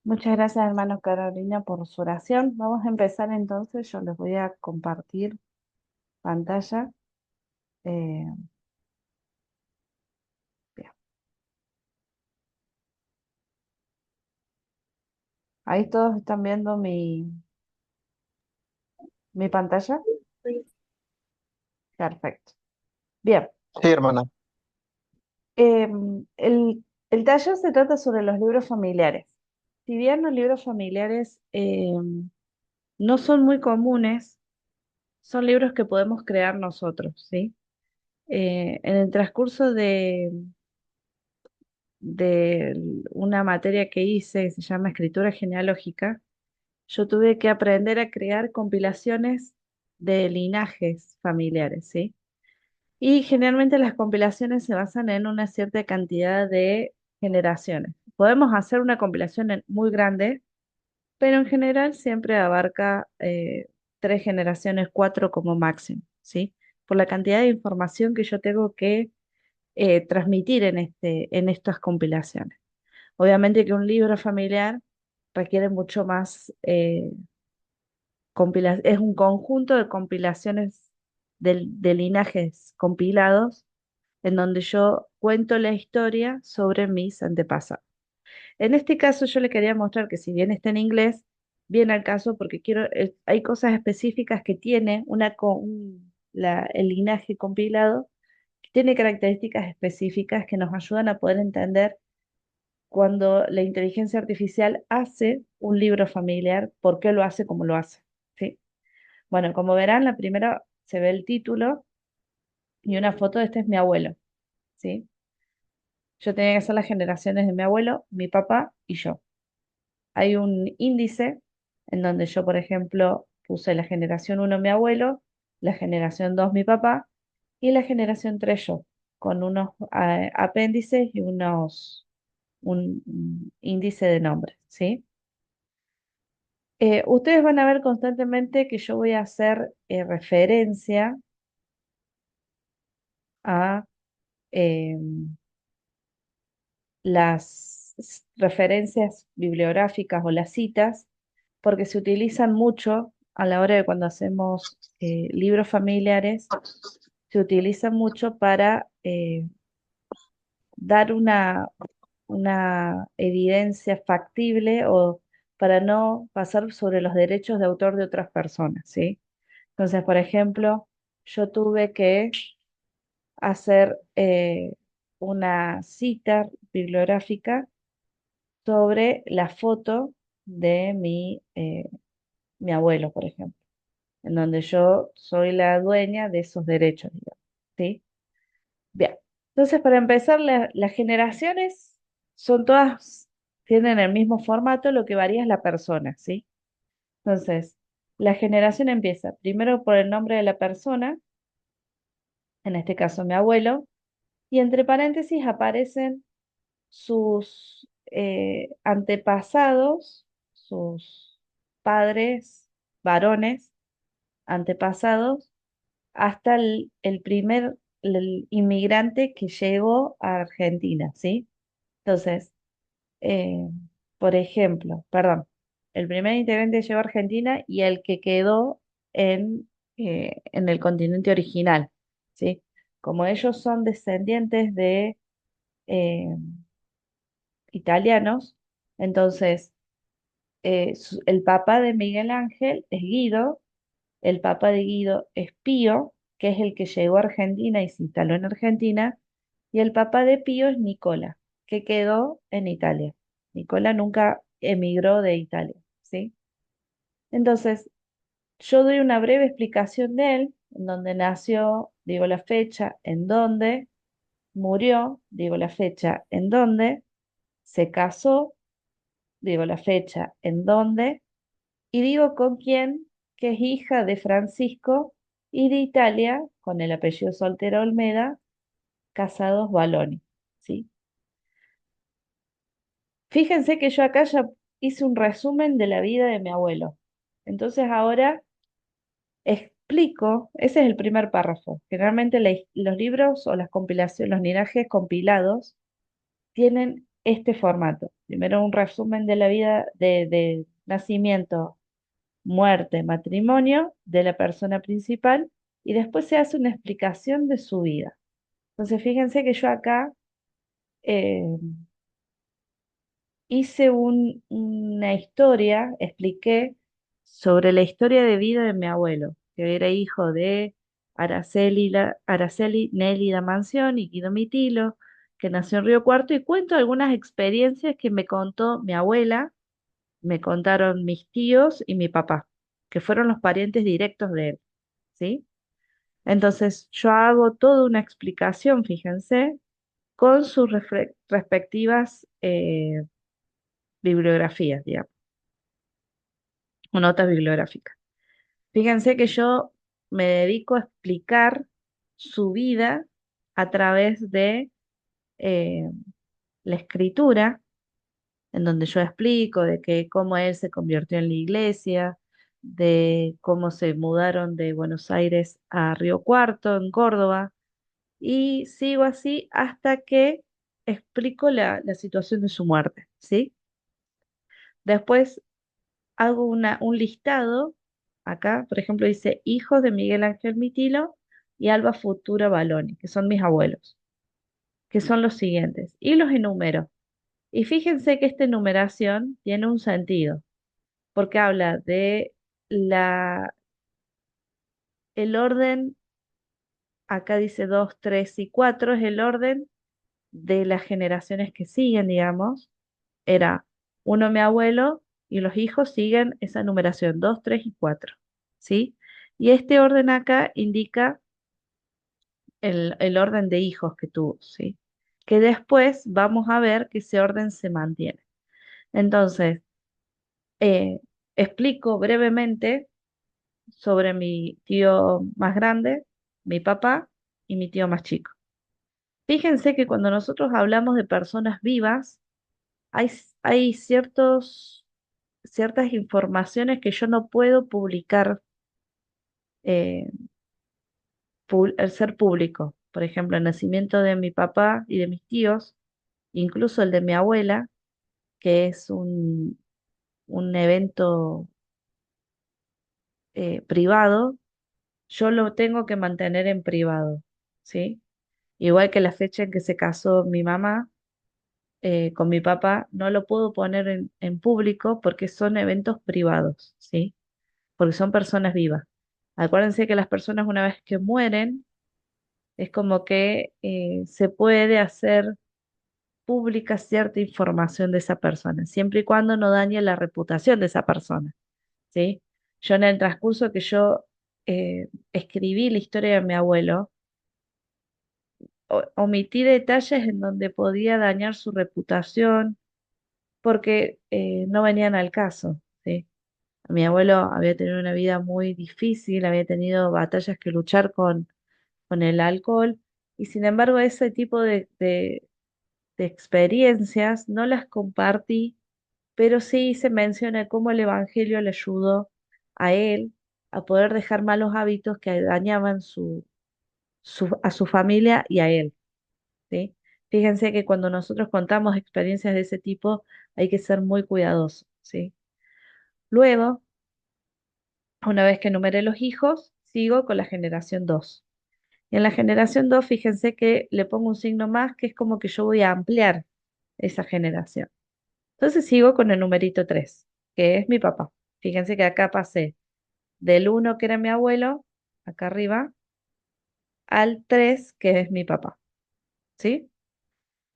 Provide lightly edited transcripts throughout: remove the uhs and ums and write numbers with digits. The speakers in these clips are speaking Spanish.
Muchas gracias, hermano Carolina, por su oración. Vamos a empezar entonces. Yo les voy a compartir pantalla. Eh, bien. Ahí todos están viendo mi pantalla. Perfecto. Bien. Sí, hermana. El taller se trata sobre los libros familiares. Si bien los libros familiares no son muy comunes, son libros que podemos crear nosotros, ¿sí? En el transcurso de una materia que hice, que se llama escritura genealógica, yo tuve que aprender a crear compilaciones de linajes familiares, ¿sí? Y generalmente las compilaciones se basan en una cierta cantidad de generaciones. Podemos hacer una compilación muy grande, pero en general siempre abarca tres generaciones, cuatro como máximo, ¿sí? Por la cantidad de información que yo tengo que transmitir en estas compilaciones. Obviamente que un libro familiar requiere mucho más, es un conjunto de compilaciones de linajes compilados en donde yo cuento la historia sobre mis antepasados. En este caso yo le quería mostrar que si bien está en inglés, viene al caso porque hay cosas específicas que tiene el linaje compilado, que tiene características específicas que nos ayudan a poder entender cuando la inteligencia artificial hace un libro familiar, por qué lo hace como lo hace, ¿sí? Bueno, como verán, la primera se ve el título y una foto de este es mi abuelo, ¿sí? Yo tenía que hacer las generaciones de mi abuelo, mi papá y yo. Hay un índice en donde yo, por ejemplo, puse la generación uno mi abuelo, la generación 2 mi papá y la generación 3 yo, con unos apéndices y un índice de nombres, ¿sí? Ustedes van a ver constantemente que yo voy a hacer referencia a eh, las referencias bibliográficas o las citas, porque se utilizan mucho a la hora de cuando hacemos libros familiares, se utilizan mucho para dar una evidencia factible o para no pasar sobre los derechos de autor de otras personas, ¿sí? Entonces, por ejemplo, yo tuve que hacer una cita bibliográfica sobre la foto de mi abuelo, por ejemplo, en donde yo soy la dueña de esos derechos, digamos, ¿sí? Bien, entonces para empezar, las generaciones son todas, tienen el mismo formato, lo que varía es la persona, ¿sí? Entonces, la generación empieza primero por el nombre de la persona, en este caso mi abuelo, y entre paréntesis aparecen sus antepasados, sus padres varones antepasados, hasta el inmigrante que llegó a Argentina, ¿sí? Entonces, eh, por ejemplo, perdón, el primer integrante que llegó a Argentina y el que quedó en el continente original, ¿sí? Como ellos son descendientes de eh, italianos, entonces el papá de Miguel Ángel es Guido, el papá de Guido es Pío, que es el que llegó a Argentina y se instaló en Argentina, y el papá de Pío es Nicola, que quedó en Italia. Nicola nunca emigró de Italia, ¿sí? Entonces, yo doy una breve explicación de él, en donde nació, digo la fecha, en dónde, murió, digo la fecha, en dónde, se casó, digo la fecha, en dónde, y digo con quién, que es hija de Francisco y de Italia, con el apellido soltero Olmeda, casados Baloni, ¿sí? Fíjense que yo acá ya hice un resumen de la vida de mi abuelo. Entonces ahora explico, ese es el primer párrafo. Generalmente los libros o las compilaciones, los linajes compilados tienen este formato. Primero un resumen de la vida de nacimiento, muerte, matrimonio de la persona principal y después se hace una explicación de su vida. Entonces, fíjense que yo acá eh, hice una historia, expliqué sobre la historia de vida de mi abuelo, que era hijo de Araceli Nélida Manción y Guido Mitilo, que nació en Río Cuarto, y cuento algunas experiencias que me contó mi abuela, me contaron mis tíos y mi papá, que fueron los parientes directos de él, ¿sí? Entonces yo hago toda una explicación, fíjense, con sus respectivas bibliografías, digamos, o notas bibliográficas. Fíjense que yo me dedico a explicar su vida a través de eh, la escritura, en donde yo explico de que cómo él se convirtió en la iglesia, de cómo se mudaron de Buenos Aires a Río Cuarto, en Córdoba, y sigo así hasta que explico la situación de su muerte, ¿sí? Después hago un listado, acá, por ejemplo, dice hijos de Miguel Ángel Mitilo y Alba Futura Baloni, que son mis abuelos, que son los siguientes, y los enumero. Y fíjense que esta enumeración tiene un sentido, porque habla de el orden, acá dice 2, 3 y 4 es el orden de las generaciones que siguen, digamos. Era uno mi abuelo y los hijos siguen esa numeración, 2, 3 y 4, ¿sí? Y este orden acá indica el orden de hijos que tuvo, ¿sí? Que después vamos a ver que ese orden se mantiene. Entonces, eh, explico brevemente sobre mi tío más grande, mi papá y mi tío más chico. Fíjense que cuando nosotros hablamos de personas vivas, hay ciertas informaciones que yo no puedo publicar eh, al ser público. Por ejemplo, el nacimiento de mi papá y de mis tíos, incluso el de mi abuela, que es un evento privado, yo lo tengo que mantener en privado, ¿sí? Igual que la fecha en que se casó mi mamá con mi papá, no lo puedo poner en público porque son eventos privados, ¿sí? Porque son personas vivas. Acuérdense que las personas una vez que mueren, es como que se puede hacer pública cierta información de esa persona, siempre y cuando no dañe la reputación de esa persona, ¿sí? Yo en el transcurso que yo escribí la historia de mi abuelo, omití detalles en donde podía dañar su reputación porque no venían al caso, ¿sí? Mi abuelo había tenido una vida muy difícil, había tenido batallas que luchar con el alcohol y sin embargo ese tipo de experiencias no las compartí, pero sí se menciona cómo el Evangelio le ayudó a él a poder dejar malos hábitos que dañaban a su familia y a él, ¿sí? Fíjense que cuando nosotros contamos experiencias de ese tipo hay que ser muy cuidadosos, ¿sí? Luego, una vez que enumeré los hijos, sigo con la generación 2. Y en la generación 2 fíjense que le pongo un signo más, que es como que yo voy a ampliar esa generación. Entonces sigo con el numerito 3, que es mi papá. Fíjense que acá pasé del uno que era mi abuelo, acá arriba, al 3 que es mi papá. ¿Sí?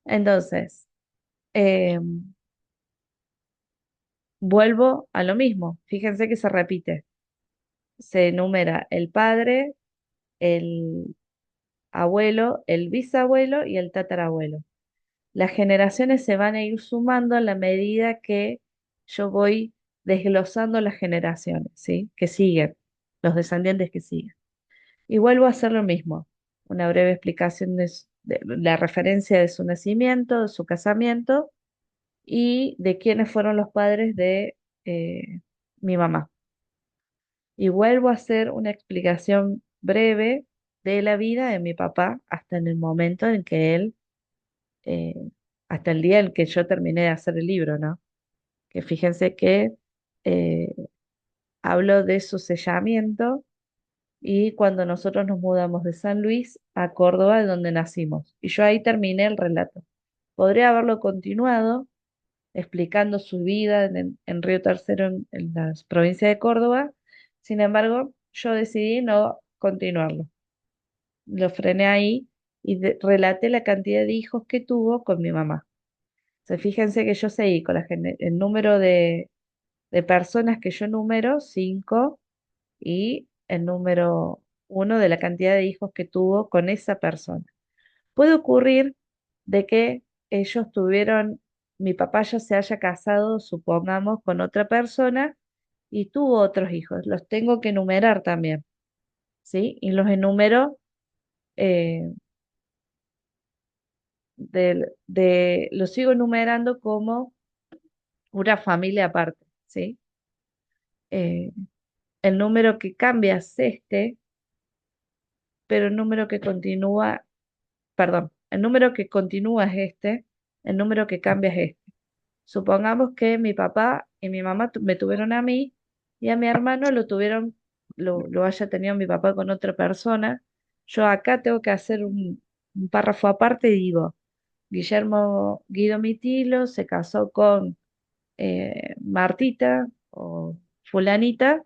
Entonces, eh, vuelvo a lo mismo. Fíjense que se repite. Se enumera el padre, el abuelo, el bisabuelo y el tatarabuelo. Las generaciones se van a ir sumando a la medida que yo voy desglosando las generaciones, ¿sí? Que siguen, los descendientes que siguen. Y vuelvo a hacer lo mismo, una breve explicación de la referencia de su nacimiento, de su casamiento y de quiénes fueron los padres de mi mamá. Y vuelvo a hacer una explicación breve de la vida de mi papá hasta en el momento en que él hasta el día en que yo terminé de hacer el libro, ¿no? Que fíjense que eh, hablo de su sellamiento y cuando nosotros nos mudamos de San Luis a Córdoba, de donde nacimos. Y yo ahí terminé el relato. Podría haberlo continuado explicando su vida en Río Tercero, en la provincia de Córdoba. Sin embargo, yo decidí no continuarlo. Lo frené ahí y relaté la cantidad de hijos que tuvo con mi mamá. O sea, fíjense que yo seguí con el número de personas que yo numero, 5, y el número 1 de la cantidad de hijos que tuvo con esa persona. Puede ocurrir de que ellos tuvieron, mi papá ya se haya casado, supongamos, con otra persona y tuvo otros hijos. Los tengo que enumerar también, ¿sí? Y los enumero, eh, los sigo enumerando como una familia aparte, ¿sí? Eh, el número que cambia es este, pero el número que continúa, perdón, el número que continúa es este, el número que cambia es este. Supongamos que mi papá y mi mamá me tuvieron a mí y a mi hermano lo tuvieron, lo haya tenido mi papá con otra persona. Yo acá tengo que hacer un párrafo aparte y digo, Guillermo Guido Mitilo se casó con Martita o fulanita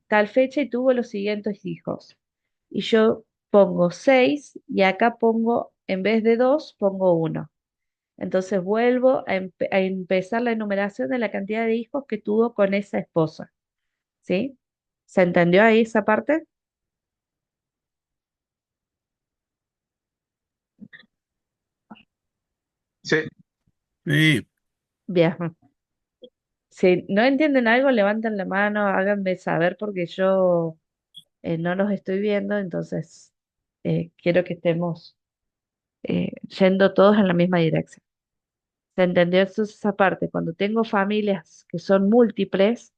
tal fecha y tuvo los siguientes hijos. Y yo pongo 6 y acá pongo, en vez de 2 pongo uno. Entonces vuelvo a empezar la enumeración de la cantidad de hijos que tuvo con esa esposa, ¿sí? ¿Se entendió ahí esa parte? Sí, Sí, Bien. Si no entienden algo, levanten la mano, háganme saber porque yo no los estoy viendo, entonces quiero que estemos yendo todos en la misma dirección. ¿Se entendió esa parte? Cuando tengo familias que son múltiples,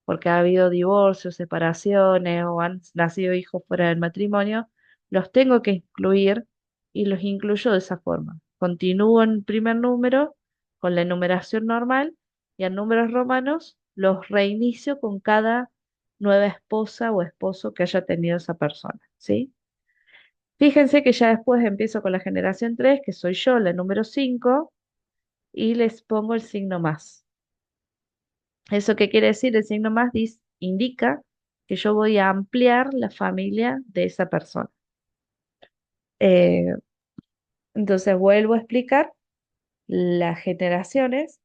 porque ha habido divorcios, separaciones o han nacido hijos fuera del matrimonio, los tengo que incluir y los incluyo de esa forma. Continúo en el primer número con la enumeración normal y en números romanos los reinicio con cada nueva esposa o esposo que haya tenido esa persona, ¿sí? Fíjense que ya después empiezo con la generación 3 que soy yo, la número 5 y les pongo el signo más. ¿Eso qué quiere decir? El signo más indica que yo voy a ampliar la familia de esa persona. Eh, entonces vuelvo a explicar las generaciones,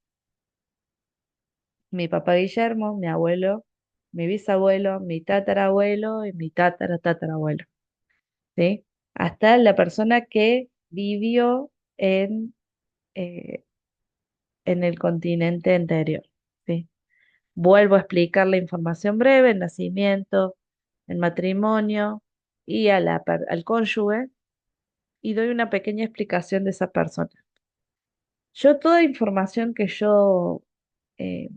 mi papá Guillermo, mi abuelo, mi bisabuelo, mi tatarabuelo y mi tatarabuelo, ¿sí? Hasta la persona que vivió eh, en el continente anterior, ¿sí? Vuelvo a explicar la información breve, el nacimiento, el matrimonio y al cónyuge y doy una pequeña explicación de esa persona. Yo toda información que yo eh,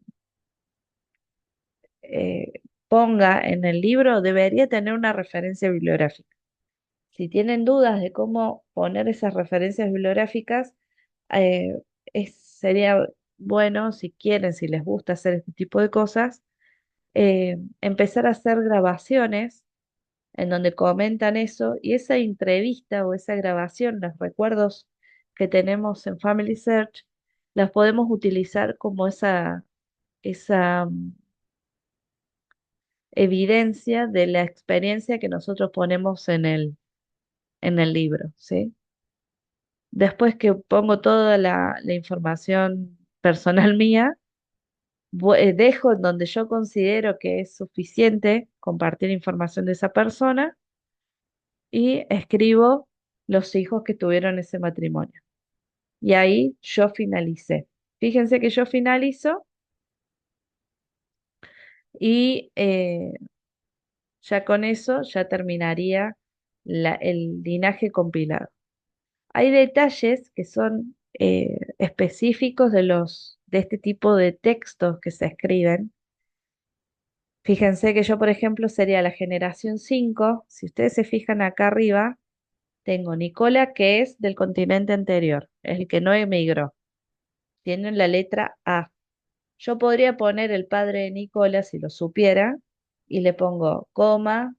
eh, ponga en el libro debería tener una referencia bibliográfica. Si tienen dudas de cómo poner esas referencias bibliográficas, sería bueno, si quieren, si les gusta hacer este tipo de cosas, empezar a hacer grabaciones en donde comentan eso y esa entrevista o esa grabación, los recuerdos que tenemos en Family Search, las podemos utilizar como esa evidencia de la experiencia que nosotros ponemos en el libro, ¿sí? Después que pongo toda la información personal mía, dejo en donde yo considero que es suficiente compartir información de esa persona y escribo los hijos que tuvieron ese matrimonio. Y ahí yo finalicé. Fíjense que yo finalizo y ya con eso ya terminaría el linaje compilado. Hay detalles que son específicos de este tipo de textos que se escriben. Fíjense que yo, por ejemplo, sería la generación 5. Si ustedes se fijan acá arriba, Tengo Nicola, que es del continente anterior, es el que no emigró. Tiene la letra A. Yo podría poner el padre de Nicola, si lo supiera, y le pongo coma,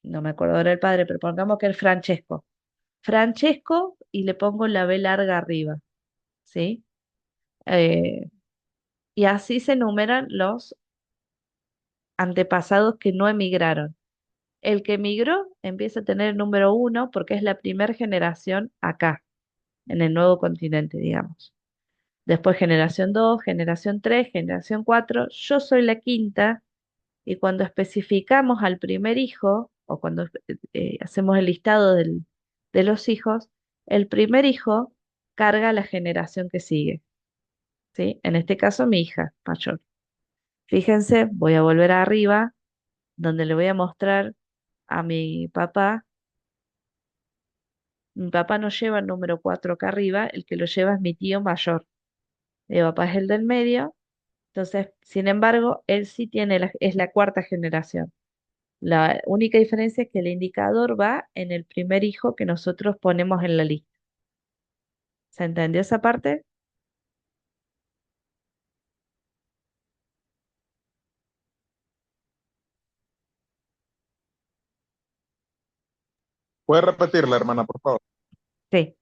no me acuerdo ahora el padre, pero pongamos que es Francesco. Francesco y le pongo la B larga arriba, ¿sí? Eh, y así se enumeran los antepasados que no emigraron. El que emigró empieza a tener el número uno porque es la primera generación acá, en el nuevo continente, digamos. Después generación 2, generación 3, generación 4. Yo soy la quinta y cuando especificamos al primer hijo o cuando hacemos el listado de los hijos, el primer hijo carga la generación que sigue, ¿sí? En este caso mi hija mayor. Fíjense, voy a volver arriba donde le voy a mostrar a mi papá. Mi papá no lleva el número 4 acá arriba, el que lo lleva es mi tío mayor. Mi papá es el del medio. Entonces, sin embargo, él sí tiene es la cuarta generación. La única diferencia es que el indicador va en el primer hijo que nosotros ponemos en la lista. ¿Se entendió esa parte? ¿Puede repetirla, hermana, por favor? Sí.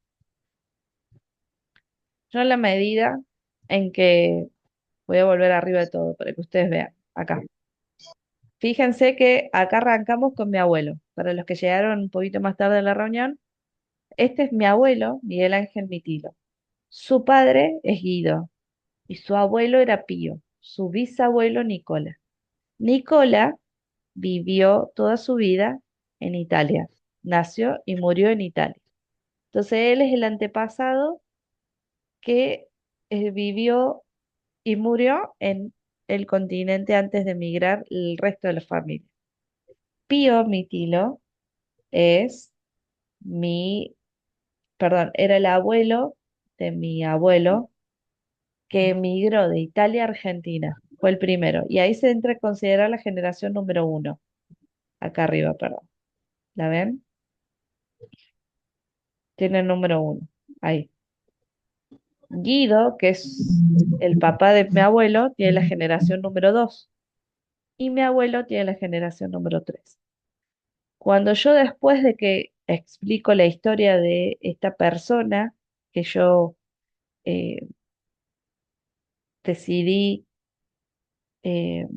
Yo en la medida en que voy a volver arriba de todo para que ustedes vean. Acá. Fíjense que acá arrancamos con mi abuelo. Para los que llegaron un poquito más tarde a la reunión, este es mi abuelo, Miguel Ángel Mitilo. Su padre es Guido y su abuelo era Pío, su bisabuelo Nicola. Nicola vivió toda su vida en Italia, nació y murió en Italia. Entonces él es el antepasado que vivió y murió en el continente antes de emigrar el resto de la familia. Pío Mitilo es mi, perdón, era el abuelo de mi abuelo que emigró de Italia a Argentina. Fue el primero. Y ahí se entra a considerar la generación número uno. Acá arriba, perdón. ¿La ven? Tiene el número uno. Ahí. Guido, que es el papá de mi abuelo, tiene la generación número dos. Y mi abuelo tiene la generación número tres. Cuando yo después de que explico la historia de esta persona que yo eh, decidí eh,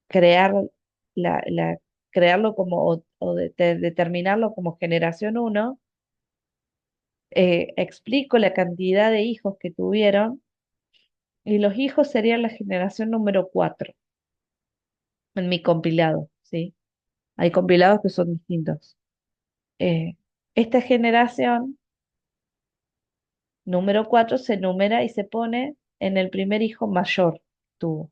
crear crearlo como determinarlo como generación uno, explico la cantidad de hijos que tuvieron y los hijos serían la generación número 4 en mi compilado, ¿sí? Hay compilados que son distintos. Eh, esta generación número 4 se numera y se pone en el primer hijo mayor que tuvo.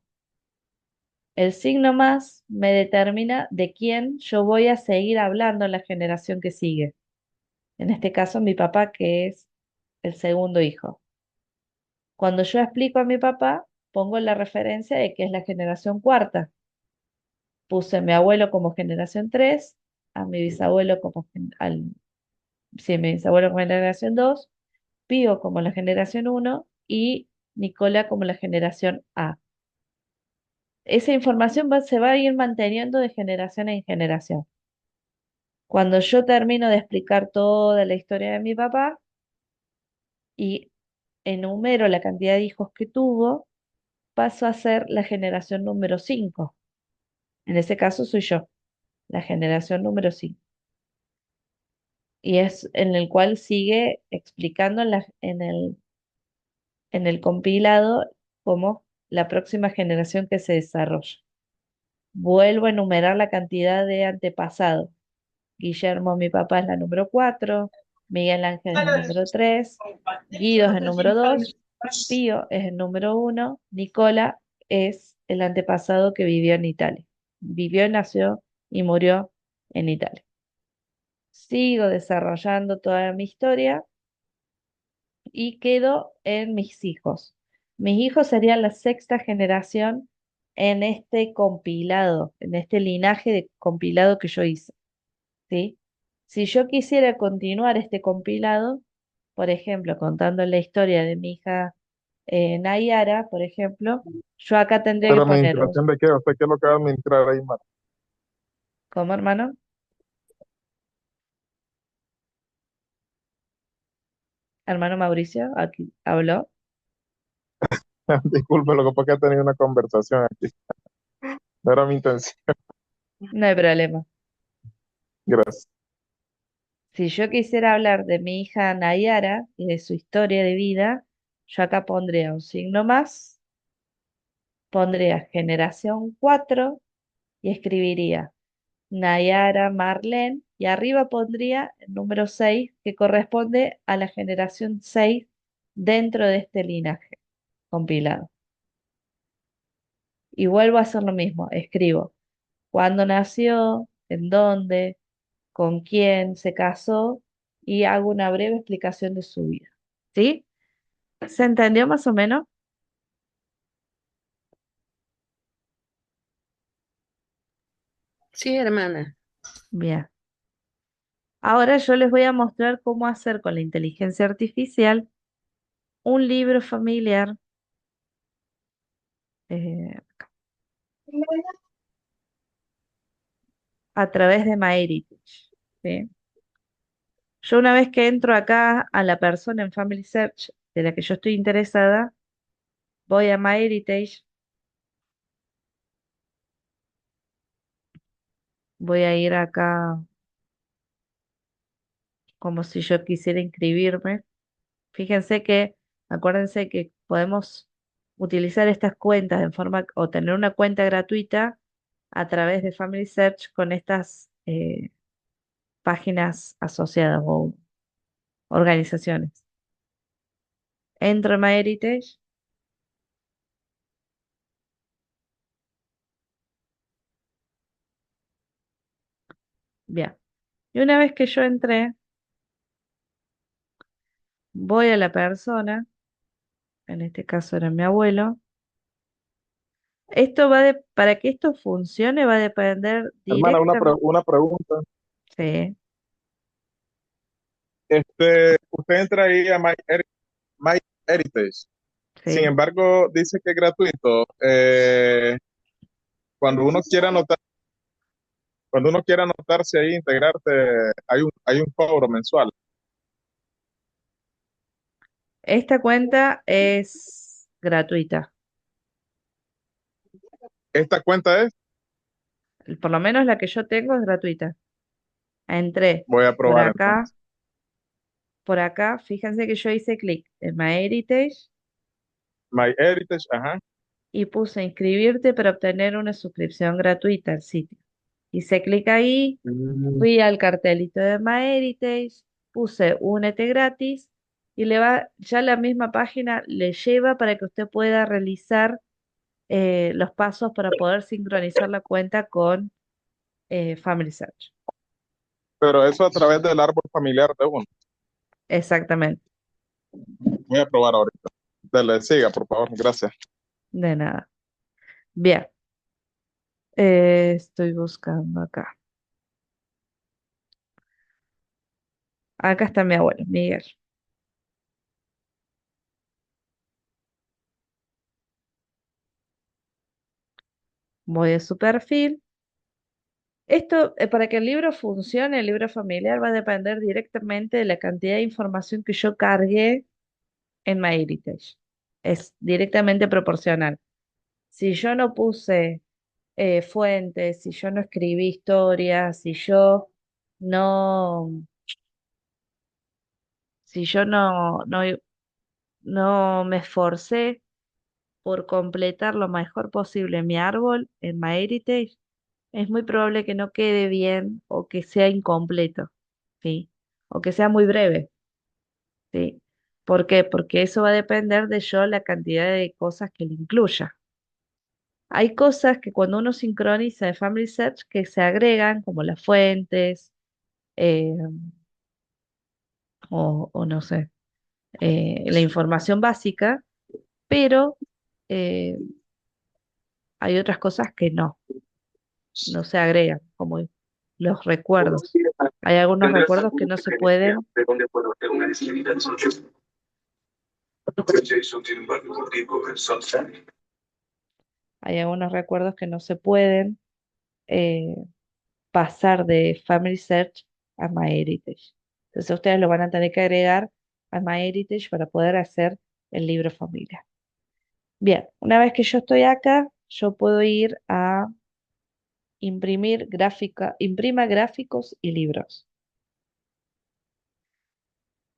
El signo más me determina de quién yo voy a seguir hablando en la generación que sigue. En este caso, mi papá, que es el segundo hijo. Cuando yo explico a mi papá, pongo la referencia de que es la generación cuarta. Puse a mi abuelo como generación 3, a mi bisabuelo como, sí, mi bisabuelo como generación 2, Pío como la generación uno y Nicola como la generación A. Esa información se va a ir manteniendo de generación en generación. Cuando yo termino de explicar toda la historia de mi papá y enumero la cantidad de hijos que tuvo, paso a ser la generación número 5. En ese caso soy yo, la generación número 5. Y es en el cual sigue explicando en el compilado como la próxima generación que se desarrolla. Vuelvo a enumerar la cantidad de antepasados. Guillermo, mi papá, es la número 4, Miguel Ángel es el número 3, Guido es el número 2, Pío es el número uno, Nicola es el antepasado que vivió en Italia. Vivió, nació y murió en Italia. Sigo desarrollando toda mi historia y quedo en mis hijos. Mis hijos serían la sexta generación en este compilado, en este linaje de compilado que yo hice, ¿sí? Si yo quisiera continuar este compilado, por ejemplo, contando la historia de mi hija Nayara, por ejemplo, yo acá tendría que ¿Pero poner, administración de qué? ¿Usted qué es lo que va a administrar ahí, Mara? ¿cómo hermano? Hermano Mauricio, aquí habló, Disculpe, lo que pasa es que he tenido una conversación aquí. No era mi intención. no hay problema. Gracias. Si yo quisiera hablar de mi hija Nayara y de su historia de vida, yo acá pondría un signo más, pondría generación 4 y escribiría Nayara Marlene y arriba pondría el número 6 que corresponde a la generación 6 dentro de este linaje compilado. Y vuelvo a hacer lo mismo, escribo cuándo nació, en dónde, con quién se casó y hago una breve explicación de su vida. ¿Sí? ¿Se entendió más o menos? Sí, hermana. Bien. Ahora yo les voy a mostrar cómo hacer con la inteligencia artificial un libro familiar eh, a través de MyHeritage. ¿Sí? Yo una vez que entro acá a la persona en Family Search de la que yo estoy interesada, voy a MyHeritage, voy a ir acá como si yo quisiera inscribirme. Fíjense que, acuérdense que podemos utilizar estas cuentas en forma o tener una cuenta gratuita a través de Family Search con estas páginas asociadas o organizaciones. Entro en MyHeritage, bien. Y una vez que yo entré, voy a la persona, en este caso era mi abuelo. Para que esto funcione va a depender Hermana, directamente. una pregunta. Sí, Usted entra ahí a My Heritage. Sin sí. embargo, dice que es gratuito. Cuando uno quiera anotar, cuando uno quiera anotarse ahí, integrarse, hay un cobro mensual. Esta cuenta es gratuita. Esta cuenta es, Por lo menos la que yo tengo es gratuita. Entré voy a por probar acá, entonces. por acá. Fíjense que yo hice clic en MyHeritage My Heritage, ajá. y puse inscribirte para obtener una suscripción gratuita al sitio. Hice clic ahí, Mm, fui al cartelito de MyHeritage, puse únete gratis y ya la misma página le lleva para que usted pueda realizar los pasos para poder sincronizar la cuenta con Family Search. pero eso a través del árbol familiar de uno. Exactamente, Voy a probar ahorita. Dale, siga, por favor. Gracias. de nada. Bien, estoy buscando acá. Acá está mi abuelo, Miguel. Voy a su perfil. Esto, para que el libro funcione, el libro familiar va a depender directamente de la cantidad de información que yo cargué en MyHeritage. Es directamente proporcional. Si yo no puse fuentes, si yo no escribí historias, no, si yo no me esforcé por completar lo mejor posible mi árbol en MyHeritage, es muy probable que no quede bien o que sea incompleto, ¿sí? O que sea muy breve, ¿sí? ¿Por qué? Porque eso va a depender de yo la cantidad de cosas que le incluya. Hay cosas que cuando uno sincroniza de Family Search que se agregan, como las fuentes, eh, o no sé, la información básica, pero eh, hay otras cosas que no se agregan, como los recuerdos. Hay algunos Tendrás recuerdos que alguna no se preferencia pueden, de dónde puedo hacer una despedida de soltero? Jason tiene un barrio muy rico en Sunshine. hay algunos recuerdos que no se pueden eh, pasar de Family Search a MyHeritage. Entonces ustedes lo van a tener que agregar a MyHeritage para poder hacer el libro familiar. Bien, una vez que yo estoy acá, yo puedo ir a imprimir gráfica, imprima gráficos y libros.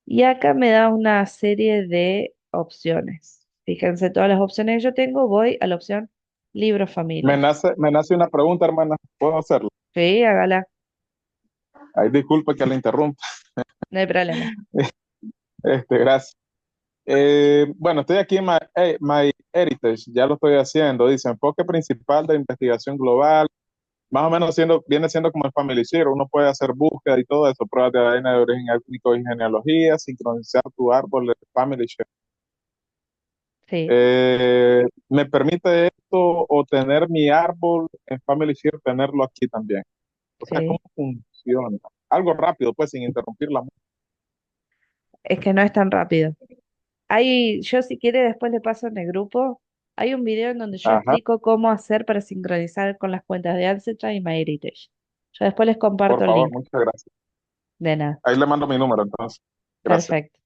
Y acá me da una serie de opciones. Fíjense, todas las opciones que yo tengo, voy a la opción libro familiar. Me nace una pregunta, hermana. ¿Puedo hacerla? Sí, hágala, Ay, disculpe que la interrumpa. no hay problema. Gracias. Bueno, estoy aquí en My Heritage, ya lo estoy haciendo. Dice, enfoque principal de investigación global. Más o menos viene siendo como el Family Share. Uno puede hacer búsqueda y todo eso, pruebas de ADN de origen étnico y genealogía, sincronizar tu árbol de Family Share. Sí, ¿Me permite esto o tener mi árbol en Family Share, tenerlo aquí también? O sea, ¿cómo sí. funciona? Algo rápido, pues, sin interrumpir la música. Es que no es tan rápido. Yo si quiere después le paso en el grupo. Hay un video en donde yo Ajá, explico cómo hacer para sincronizar con las cuentas de Ancestry y MyHeritage. Yo después les por comparto el favor, link. muchas gracias. De nada. Ahí le mando mi número, entonces. Gracias. Perfecto.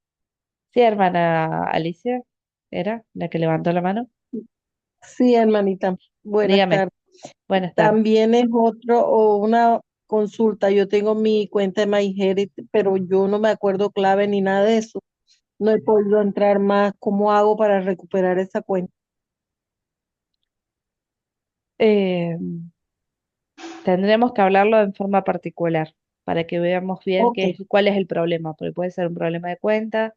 Sí, hermana Alicia, ¿era la que levantó la mano? Sí, hermanita. Buenas Dígame. tardes. Buenas tardes. También es otro o una consulta. Yo tengo mi cuenta de MyHeritage, pero yo no me acuerdo clave ni nada de eso. No he podido entrar más. ¿Cómo hago para recuperar esa cuenta? Eh, Tendremos que hablarlo en forma particular para que veamos bien Ok. cuál es el problema, porque puede ser un problema de cuenta,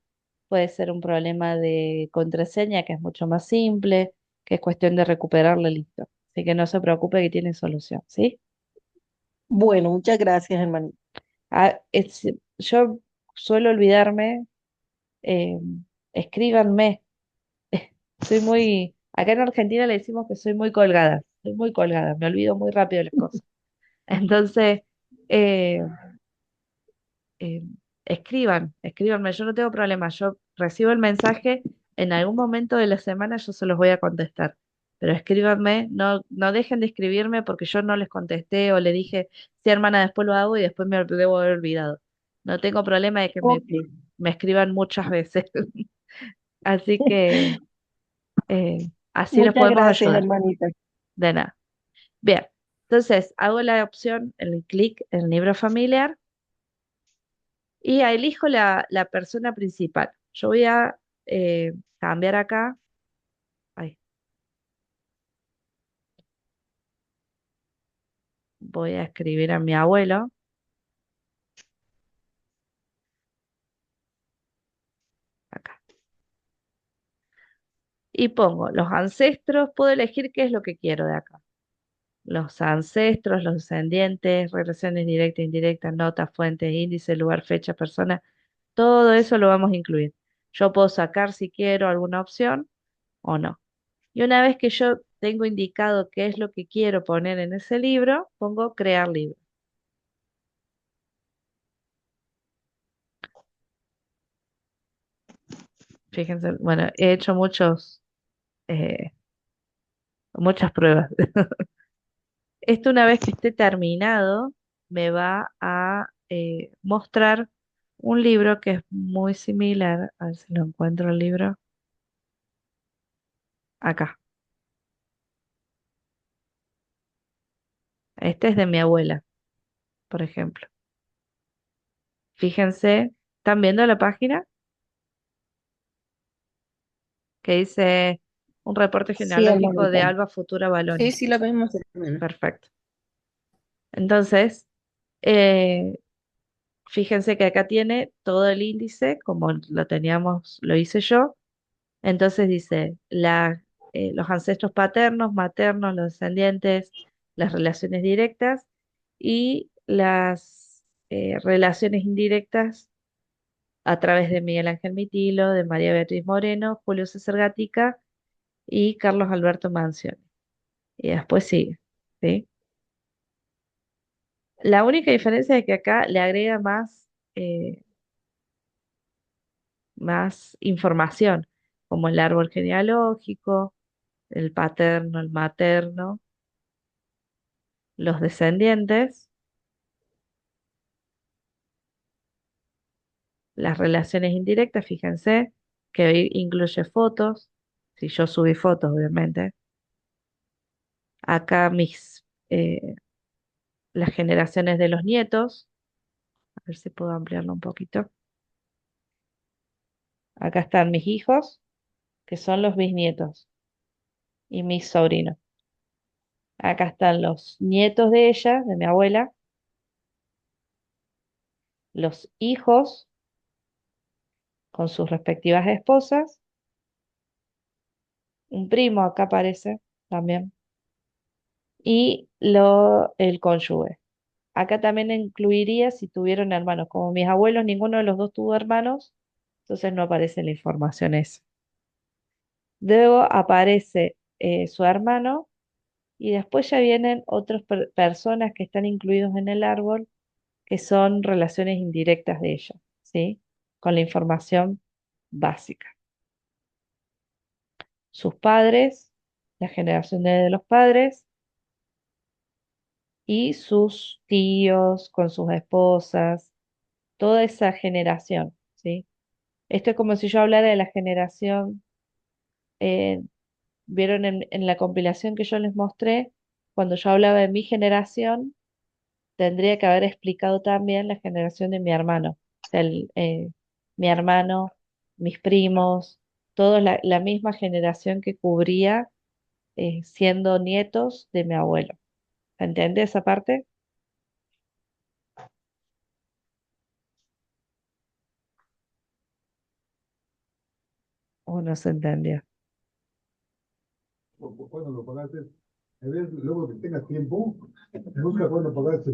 puede ser un problema de contraseña, que es mucho más simple, que es cuestión de recuperarlo y listo. Así que no se preocupe que tiene solución, ¿sí? Bueno, muchas gracias, hermanita. Yo suelo olvidarme, eh, escríbanme. Acá en Argentina le decimos que soy muy colgada, me olvido muy rápido las cosas. Entonces, eh, eh, escríbanme, yo no tengo problema, yo recibo el mensaje, en algún momento de la semana yo se los voy a contestar, pero escríbanme, no dejen de escribirme porque yo no les contesté o le dije, sí, hermana, después lo hago y después me debo haber olvidado. No tengo problema de que Ok. me escriban muchas veces, así que así los Muchas podemos gracias, ayudar, hermanita. de nada. Bien, entonces hago la opción, el clic en libro familiar y elijo la persona principal. Yo voy a cambiar acá. Ay, voy a escribir a mi abuelo acá. Y pongo los ancestros. Puedo elegir qué es lo que quiero de acá. Los ancestros, los descendientes, relaciones directas, indirectas, notas, fuentes, índice, lugar, fecha, persona. Todo eso lo vamos a incluir. Yo puedo sacar si quiero alguna opción o no. Y una vez que yo tengo indicado qué es lo que quiero poner en ese libro, pongo crear libro. Fíjense, bueno, he hecho eh, muchas pruebas. Esto una vez que esté terminado, me va a mostrar un libro que es muy similar. A ver si lo encuentro el libro. Acá. Este es de mi abuela, por ejemplo. Fíjense, ¿están viendo la página? Que dice un reporte Sí, genealógico hermanita. de Alba Futura Sí, Balonia. sí, la vemos, hermana. Perfecto. Entonces, eh, fíjense que acá tiene todo el índice, como lo teníamos, lo hice yo. Entonces dice los ancestros paternos, maternos, los descendientes, las relaciones directas y las relaciones indirectas a través de Miguel Ángel Mitilo, de María Beatriz Moreno, Julio César Gatica y Carlos Alberto Manzioni. Y después sigue, ¿sí? La única diferencia es que acá le agrega eh, más información, como el árbol genealógico, el paterno, el materno, los descendientes, las relaciones indirectas, fíjense que ahí incluye fotos, si yo subí fotos, obviamente. Acá las generaciones de los nietos, a ver si puedo ampliarlo un poquito. Acá están mis hijos, que son los bisnietos, y mis sobrinos. Acá están los nietos de ella, de mi abuela, los hijos con sus respectivas esposas, un primo acá aparece también, y el cónyuge. Acá también incluiría si tuvieron hermanos. Como mis abuelos, ninguno de los dos tuvo hermanos, entonces no aparece la información esa. Luego aparece su hermano y después ya vienen otras personas que están incluidos en el árbol, que son relaciones indirectas de ella, ¿sí? Con la información básica. Sus padres, la generación de los padres y sus tíos con sus esposas, toda esa generación, ¿sí? Esto es como si yo hablara de la generación, eh, vieron en la compilación que yo les mostré, cuando yo hablaba de mi generación, tendría que haber explicado también la generación de mi hermano. O sea, mi hermano, mis primos, todos la misma generación que cubría siendo nietos de mi abuelo. ¿Se entiende esa parte? ¿O no se entendió? Cuando lo pagaste, a ver, luego que tengas tiempo, busca cuando pagaste.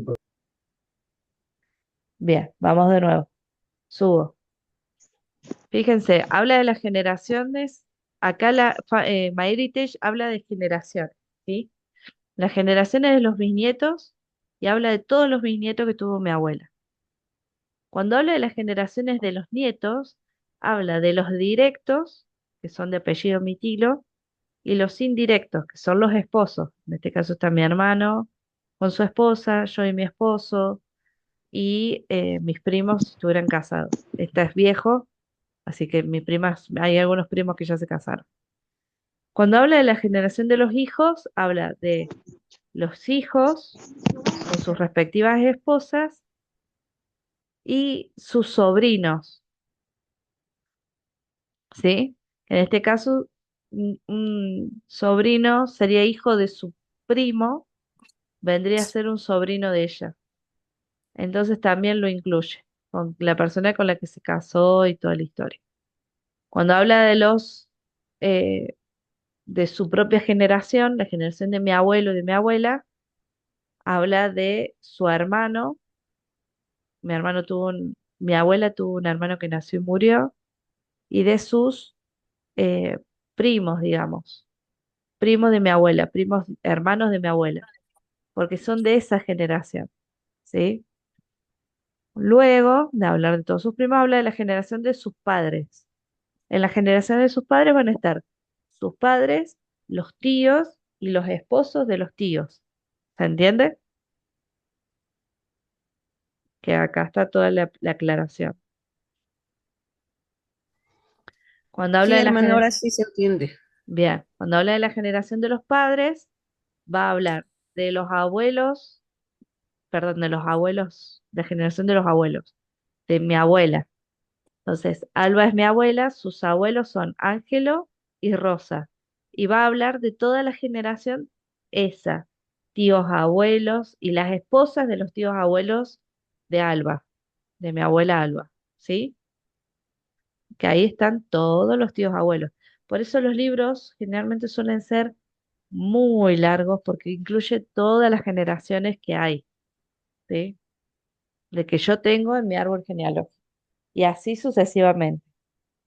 Bien, vamos de nuevo. Subo. Fíjense, habla de las generaciones. Acá MyHeritage habla de generaciones, ¿sí? Las generaciones de los bisnietos y habla de todos los bisnietos que tuvo mi abuela. Cuando habla de las generaciones de los nietos, habla de los directos, que son de apellido Mitilo, y los indirectos, que son los esposos. En este caso está mi hermano con su esposa, yo y mi esposo, y mis primos si estuvieran casados. Este es viejo, así que hay algunos primos que ya se casaron. Cuando habla de la generación de los hijos, habla de los hijos con sus respectivas esposas y sus sobrinos, ¿sí? En este caso, un sobrino sería hijo de su primo, vendría a ser un sobrino de ella. Entonces también lo incluye, con la persona con la que se casó y toda la historia. Cuando habla eh, de su propia generación, la generación de mi abuelo y de mi abuela, habla de su hermano. Mi abuela tuvo un hermano que nació y murió, y de sus eh, primos, digamos, primos de mi abuela, primos hermanos de mi abuela, porque son de esa generación, ¿sí? Luego de hablar de todos sus primos, habla de la generación de sus padres. En la generación de sus padres van a estar sus padres, los tíos y los esposos de los tíos. ¿Se entiende? Que acá está toda la aclaración. Cuando habla Sí, de la hermana, ahora generación, sí se entiende. bien, cuando habla de la generación de los padres, va a hablar de los abuelos, perdón, de los abuelos, de generación de los abuelos, de mi abuela. Entonces, Alba es mi abuela, sus abuelos son Ángelo y Rosa. Y va a hablar de toda la generación esa, tíos abuelos y las esposas de los tíos abuelos de Alba, de mi abuela Alba, ¿sí? Que ahí están todos los tíos abuelos. Por eso los libros generalmente suelen ser muy largos porque incluye todas las generaciones que hay, ¿sí? De que yo tengo en mi árbol genealógico. Y así sucesivamente.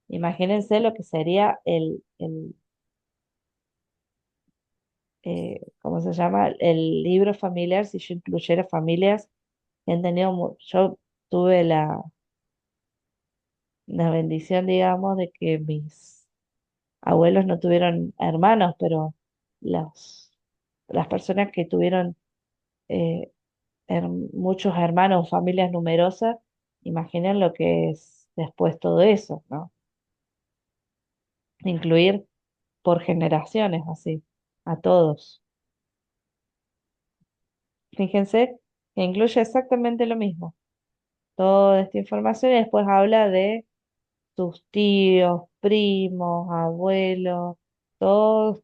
Imagínense lo que sería ¿cómo se llama? El libro familiar si yo incluyera familias y han tenido, yo tuve la bendición, digamos, de que mis abuelos no tuvieron hermanos, pero las, las personas que tuvieron eh, muchos hermanos, familias numerosas, imaginen lo que es después todo eso, ¿no? Incluir por generaciones así, a todos. Fíjense que incluye exactamente lo mismo, toda esta información y después habla de sus tíos, primos, abuelos, todos,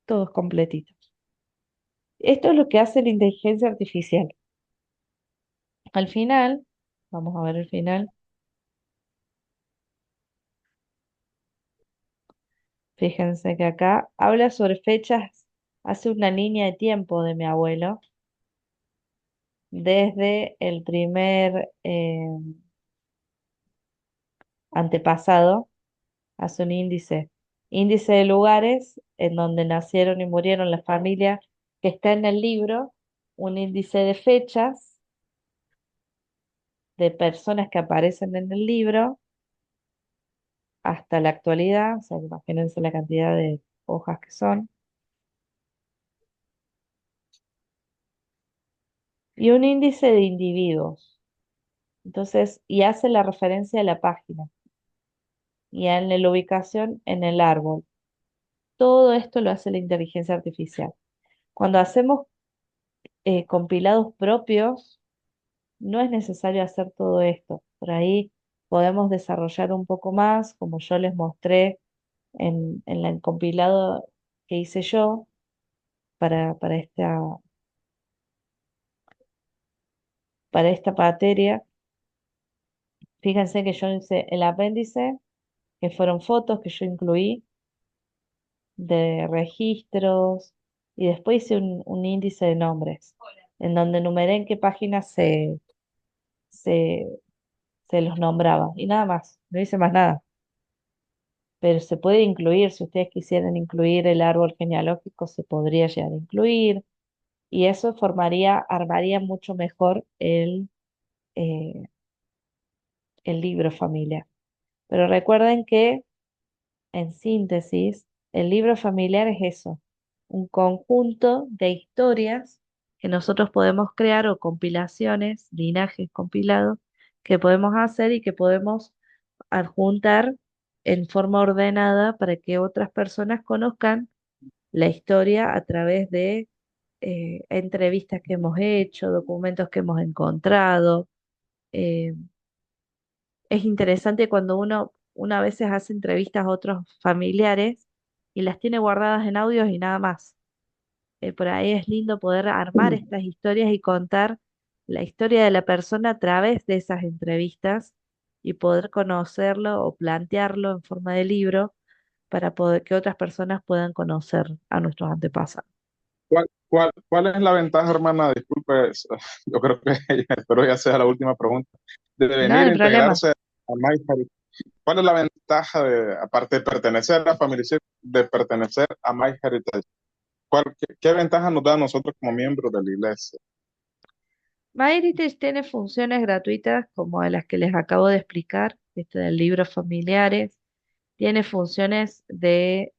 todos completitos. Esto es lo que hace la inteligencia artificial. Al final, vamos a ver el final, fíjense que acá habla sobre fechas, hace una línea de tiempo de mi abuelo, desde el primer antepasado, hace un índice de lugares en donde nacieron y murieron las familias que está en el libro, un índice de fechas de personas que aparecen en el libro hasta la actualidad, o sea, imagínense la cantidad de hojas que son, y un índice de individuos. Entonces, y hace la referencia a la página y en la ubicación en el árbol. Todo esto lo hace la inteligencia artificial. Cuando hacemos compilados propios, no es necesario hacer todo esto. Por ahí podemos desarrollar un poco más, como yo les mostré en el compilado que hice yo para para esta materia. Fíjense que yo hice el apéndice, que fueron fotos que yo incluí de registros, y después hice un índice de nombres, en donde enumeré en qué páginas se, se los nombraba, y nada más, no hice más nada. Pero se puede incluir, si ustedes quisieran incluir el árbol genealógico, se podría llegar a incluir, y eso armaría mucho mejor eh, el libro familiar. Pero recuerden que, en síntesis, el libro familiar es eso, un conjunto de historias que nosotros podemos crear o compilaciones, linajes compilados, que podemos hacer y que podemos adjuntar en forma ordenada para que otras personas conozcan la historia a través de entrevistas que hemos hecho, documentos que hemos encontrado. eh, es interesante cuando uno a veces hace entrevistas a otros familiares y las tiene guardadas en audios y nada más. Por ahí es lindo poder armar estas historias y contar la historia de la persona a través de esas entrevistas y poder conocerlo o plantearlo en forma de libro para poder que otras personas puedan conocer a nuestros antepasados. ¿Cuál es la ventaja, hermana? Disculpe, yo creo que espero ya sea la última pregunta, de No venir hay a problema. integrarse a MyHeritage. ¿Cuál es la ventaja de, aparte de pertenecer a la familia, de pertenecer a MyHeritage? ¿Qué ventaja nos da a nosotros como miembros de la iglesia? MyHeritage tiene funciones gratuitas como las que les acabo de explicar, este del libro familiares. Tiene funciones de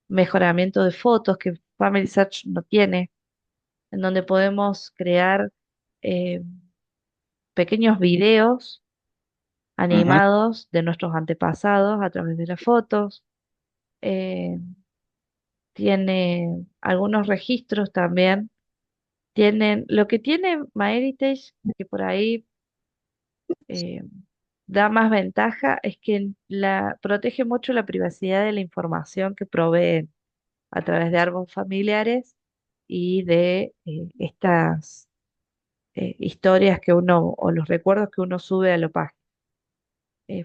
mejoramiento de fotos que Family Search no tiene, en donde podemos crear eh, pequeños videos Ujú. animados de nuestros antepasados a través de las fotos. Eh, Tiene algunos registros también. Lo que tiene MyHeritage, que por ahí eh, da más ventaja, es que protege mucho la privacidad de la información que proveen a través de árboles familiares y de estas historias que uno o los recuerdos que uno sube a la página.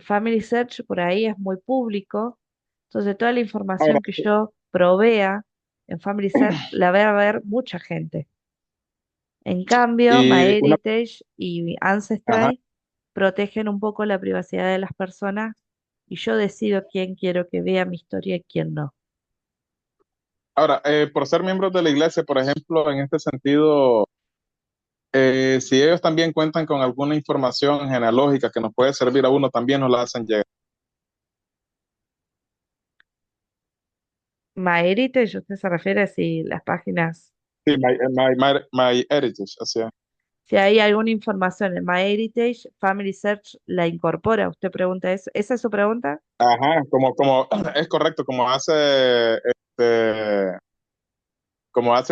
Family Search por ahí es muy público, entonces toda la Ahora, información que yo provea en Family Search la va a ver mucha gente. En cambio, y una, MyHeritage y ajá. Ancestry protegen un poco la privacidad de las personas y yo decido quién quiero que vea mi historia y quién no. Ahora, por ser miembros de la iglesia, por ejemplo, en este sentido, Si ellos también cuentan con alguna información genealógica que nos puede servir a uno, también nos la hacen llegar. MyHeritage, usted se refiere a si las páginas, Sí, MyHeritage, o sea. si hay alguna información en MyHeritage, Family Search la incorpora. Usted pregunta eso. ¿Esa es su pregunta? Ajá, como es correcto, como hace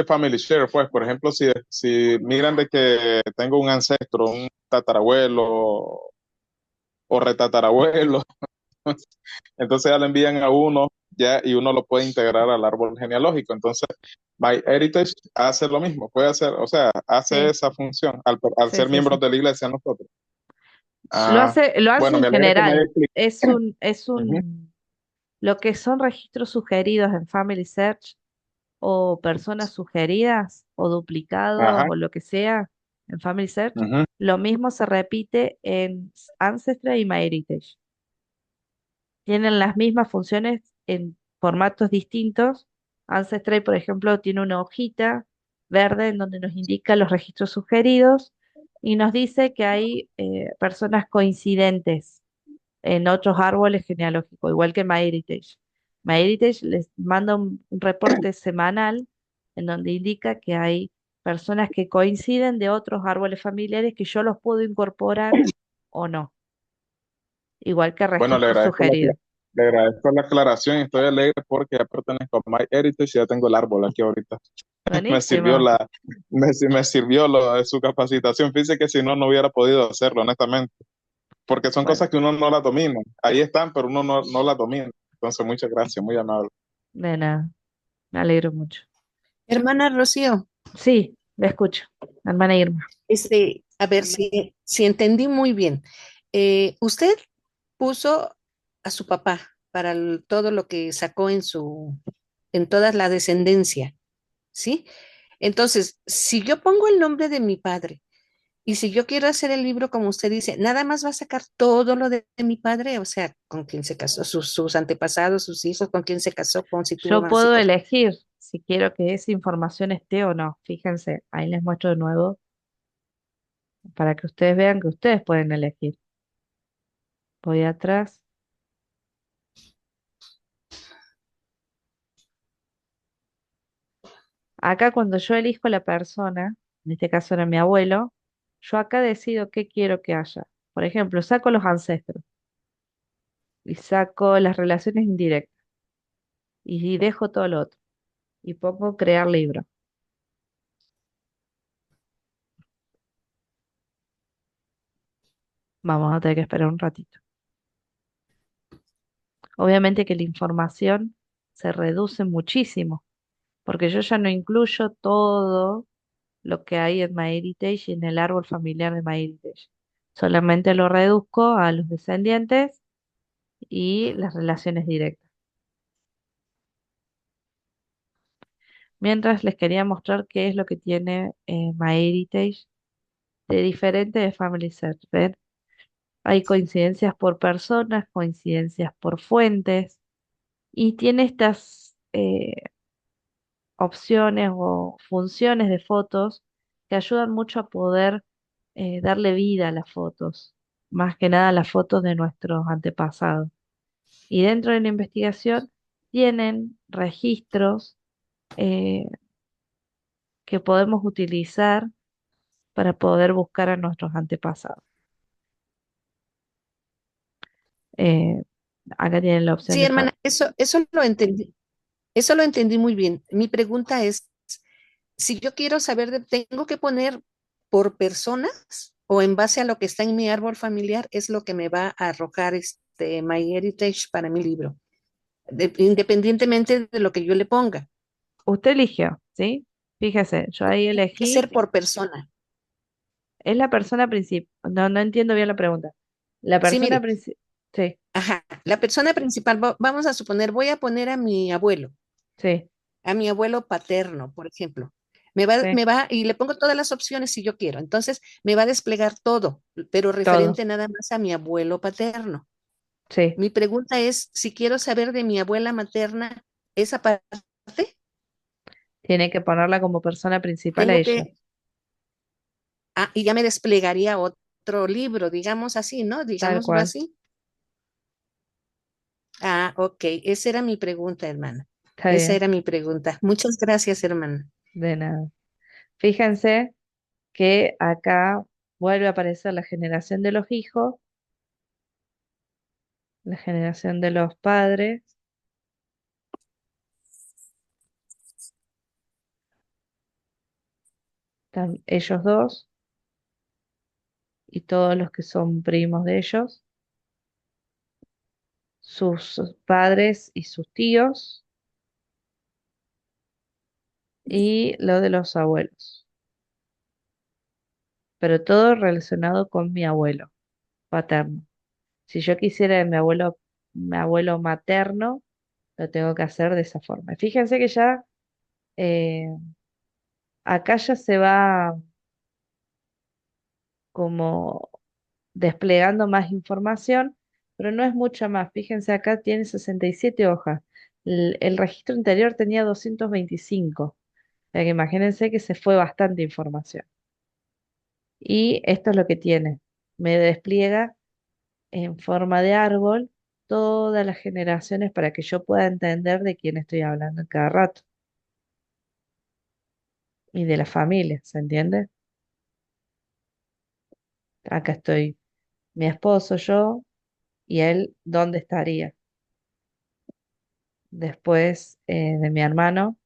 Family Share, pues, por ejemplo, si miran de que tengo un ancestro, un tatarabuelo o retatarabuelo, entonces ya le envían a uno ya y uno lo puede integrar al árbol genealógico. Entonces, MyHeritage hace lo mismo, puede hacer, o sea, hace Sí, esa función al sí, ser sí, miembros sí. de la iglesia nosotros. Ah, Lo hace bueno, en me alegra que me haya general. explicado. Ujú. Lo que son registros sugeridos en Family Search o personas sugeridas o duplicados Ajá, o lo que sea en Family Search, ujú, lo mismo se repite en Ancestry y MyHeritage. Tienen las mismas funciones en formatos distintos. Ancestry, por ejemplo, tiene una hojita verde en donde nos indica los registros sugeridos y nos dice que hay personas coincidentes en otros árboles genealógicos, igual que MyHeritage. MyHeritage les manda un reporte semanal en donde indica que hay personas que coinciden de otros árboles familiares que yo los puedo incorporar o no, igual que bueno, registros sugeridos. le agradezco la aclaración y estoy alegre porque ya pertenezco a MyHeritage y ya tengo el árbol aquí ahorita. Me sirvió Buenísimo. me sirvió lo de su capacitación. Fíjese que si no, no hubiera podido hacerlo, honestamente, porque son Bueno, cosas que uno no las domina. Ahí están, pero uno no las domina. Entonces, muchas gracias, muy amable. de nada, me alegro mucho. Hermana Rocío, Sí, le escucho, hermana Irma. a ver si entendí muy bien. Usted puso a su papá para todo lo que sacó en toda la descendencia, ¿sí? Entonces, si yo pongo el nombre de mi padre y si yo quiero hacer el libro como usted dice, nada más va a sacar todo lo de mi padre, o sea, con quién se casó, sus antepasados, sus hijos, con quién se casó, con si tuvo Yo más puedo hijos. elegir si quiero que esa información esté o no. Fíjense, ahí les muestro de nuevo para que ustedes vean que ustedes pueden elegir. Voy atrás. Acá cuando yo elijo la persona, en este caso era mi abuelo, yo acá decido qué quiero que haya. Por ejemplo, saco los ancestros y saco las relaciones indirectas y dejo todo lo otro y pongo crear libro. Vamos a tener que esperar un ratito. Obviamente que la información se reduce muchísimo porque yo ya no incluyo todo lo que hay en MyHeritage y en el árbol familiar de MyHeritage. Solamente lo reduzco a los descendientes y las relaciones directas. Mientras les quería mostrar qué es lo que tiene MyHeritage de diferente de Family Search. ¿Ven? Hay coincidencias por personas, coincidencias por fuentes y tiene estas opciones o funciones de fotos que ayudan mucho a poder darle vida a las fotos, más que nada a las fotos de nuestros antepasados. Y dentro de la investigación tienen registros eh, que podemos utilizar para poder buscar a nuestros antepasados. Eh, Acá tienen la opción Sí, de... hermana, eso lo entendí muy bien. Mi pregunta es, si yo quiero saber, ¿tengo que poner por personas o en base a lo que está en mi árbol familiar es lo que me va a arrojar MyHeritage para mi libro? Independientemente de lo que yo le ponga. Usted eligió, ¿sí? Fíjese, yo ahí Tiene que elegí, ser por persona. es la persona principal, no, no entiendo bien la pregunta. La Sí, persona mire, principal, sí, ajá, la persona principal, vamos a suponer, voy a poner sí, a mi abuelo paterno, por ejemplo. sí, Y le pongo todas las opciones si yo quiero. Entonces, me va a desplegar todo, pero todo, referente nada más a mi abuelo paterno. sí. Mi pregunta es, si quiero saber de mi abuela materna, esa parte, Tiene que ponerla como persona principal a tengo ella. que, Ah, y ya me desplegaría otro libro, digamos así, ¿no? tal Digámoslo cual. así. Ah, ok. Esa era mi pregunta, hermana. Está Esa bien, era mi pregunta. Muchas gracias, hermana. de nada. Fíjense que acá vuelve a aparecer la generación de los hijos, la generación de los padres, ellos dos y todos los que son primos de ellos, sus padres y sus tíos y lo de los abuelos, pero todo relacionado con mi abuelo paterno. Si yo quisiera de mi abuelo materno, lo tengo que hacer de esa forma. Fíjense que ya eh, acá ya se va como desplegando más información, pero no es mucha más. Fíjense, acá tiene 67 hojas. El registro anterior tenía 225. O sea que imagínense que se fue bastante información. Y esto es lo que tiene. Me despliega en forma de árbol todas las generaciones para que yo pueda entender de quién estoy hablando en cada rato. Y de la familia, ¿se entiende? Acá estoy mi esposo, yo, y él, ¿dónde estaría? Después de mi hermano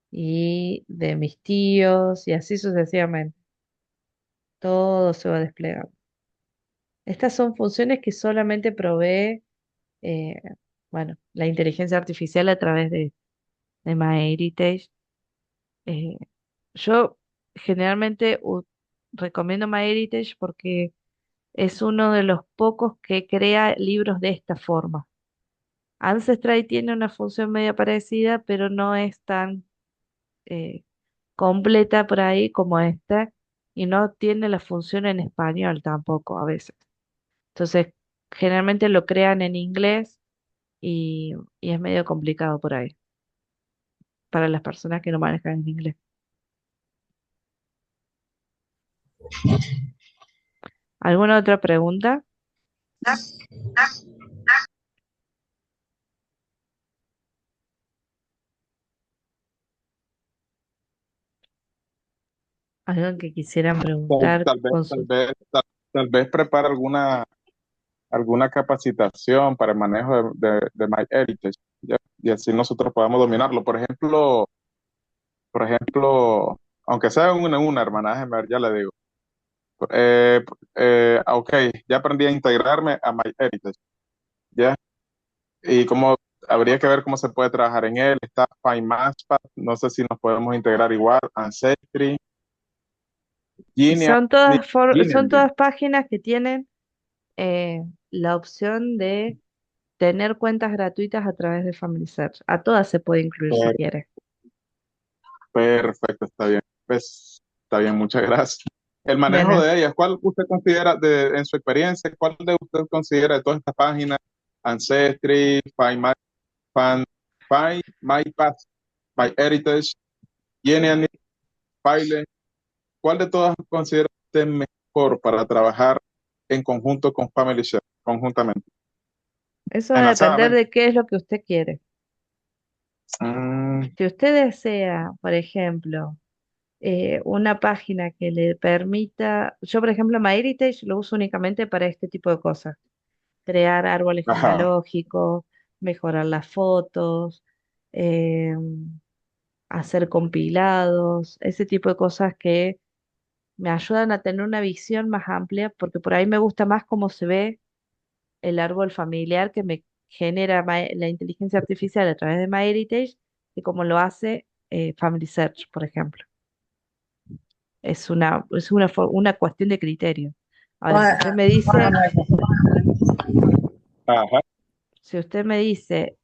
y de mis tíos y así sucesivamente. Todo se va desplegando. Estas son funciones que solamente provee, eh, bueno, la inteligencia artificial a través de MyHeritage. Eh, yo generalmente recomiendo MyHeritage porque es uno de los pocos que crea libros de esta forma. Ancestry tiene una función media parecida, pero no es tan eh, completa por ahí como esta y no tiene la función en español tampoco a veces. Entonces, generalmente lo crean en inglés y, y es medio complicado por ahí para las personas que no manejan en inglés. ¿Alguna otra pregunta? ¿Algo que quisieran preguntar? Tal vez prepara alguna capacitación para el manejo de MyHeritage, ¿ya? Y así nosotros podamos dominarlo. Por ejemplo, aunque sea una hermanaje, ya le digo. Ok, ya aprendí a integrarme a MyHeritage, ¿ya? Y cómo habría que ver cómo se puede trabajar en él. Está FindMatchPath, no sé si nos podemos integrar igual, Ancestry, Genial, Son Genial. todas páginas que tienen la opción de tener cuentas gratuitas a través de Family Search. A todas se puede incluir si quiere. Perfecto, está bien. Pues, está bien, muchas gracias. El De manejo nada. de ellas, ¿cuál usted considera, en su experiencia, cuál de usted considera de todas estas páginas, Ancestry, Find My Path, My Heritage, Genially, File, cuál de todas considera usted mejor para trabajar en conjunto con Family Share, conjuntamente, Eso va a depender enlazadamente? de qué es lo que usted quiere. Mm, Si usted desea, por ejemplo, una página que le permita, yo por ejemplo MyHeritage lo uso únicamente para este tipo de cosas, crear árboles ajá, genealógicos, mejorar las fotos, eh, hacer compilados, ese tipo de cosas que me ayudan a tener una visión más amplia, porque por ahí me gusta más cómo se ve el árbol familiar que me genera la inteligencia artificial a través de MyHeritage que como lo hace Family Search, por ejemplo. Es una cuestión de criterio. Ahora, ajá, si usted me dice,